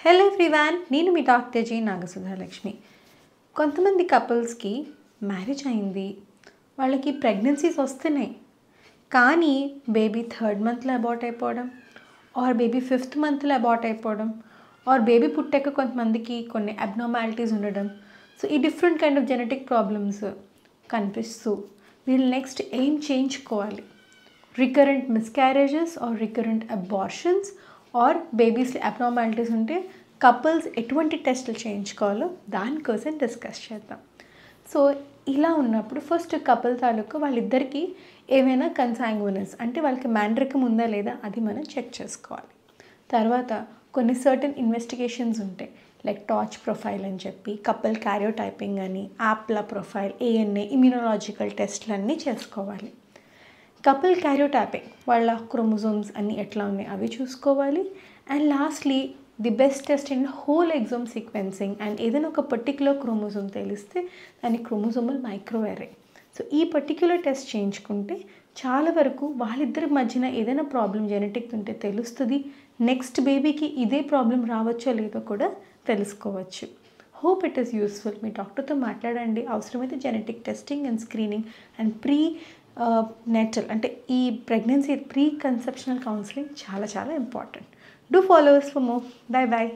Hello everyone, నేను మీ doctor G నాగసుధాలక్ష్మి. కొంతమంది కపుల్స్కి marriage అయింది, వాళ్ళకి ప్రెగ్నెన్సీస్ వస్తున్నాయి, కానీ బేబీ 3rd మంత్లో అబార్ట్ అయిపోవడం, ఆర్ బేబీ 5th మంత్లో అబార్ట్ అయిపోవడం, ఆర్ బేబీ పుట్టాక కొంతమందికి కొన్ని అబ్నార్మాలిటీస్ ఉండడం. సో ఈ different kind of genetic problems కనిపిస్తూ వీళ్ళు నెక్స్ట్ ఏం చేయించుకోవాలి? Recurrent miscarriages or recurrent abortions or బేబీస్లో అబ్నార్మాలిటీస్ ఉంటే కపుల్స్ ఎటువంటి టెస్టులు చేయించుకోవాలో దానికోసం డిస్కస్ చేద్దాం. సో ఇలా ఉన్నప్పుడు ఫస్ట్ కపుల్ తాలూకు వాళ్ళిద్దరికీ ఏమైనా కన్సాంగ్యునస్ అంటే వాళ్ళకి మ్యాండ్రికం ఉందా లేదా అది మనం చెక్ చేసుకోవాలి. తర్వాత కొన్ని సర్టన్ ఇన్వెస్టిగేషన్స్ ఉంటాయి, లైక్ టార్చ్ ప్రొఫైల్ అని చెప్పి, కపుల్ క్యారియోటైపింగ్ అని, యాప్లా ప్రొఫైల్, ఏఎన్ఏ, ఇమ్యూనలాజికల్ టెస్టులన్నీ చేసుకోవాలి. కపుల్ క్యారియోటైపింగ్ వాళ్ళ క్రోమోజోమ్స్ అన్నీ ఎట్లా ఉన్నాయి అవి చూసుకోవాలి. And lastly the best test in whole exome sequencing. And ఏదైనా ఒక పర్టిక్యులర్ క్రోమోజోమ్ తెలిస్తే దాన్ని క్రోమోజోమల్ మైక్రోఎరే. సో ఈ పర్టిక్యులర్ టెస్ట్ చేయించుకుంటే చాలా వరకు వాళ్ళిద్దరి మధ్యన ఏదైనా ప్రాబ్లం జెనెటిక్ ఉంటే తెలుస్తుంది. నెక్స్ట్ బేబీకి ఇదే ప్రాబ్లం రావచ్చో లేదో కూడా తెలుసుకోవచ్చు. Hope it is useful. మీ డాక్టర్తో మాట్లాడండి, అవసరమైతే genetic testing and screening and natal అంటే ఈ ప్రెగ్నెన్సీ ప్రీ కన్సెప్షనల్ కౌన్సిలింగ్ చాలా చాలా important. Do follow us for more. Bye bye.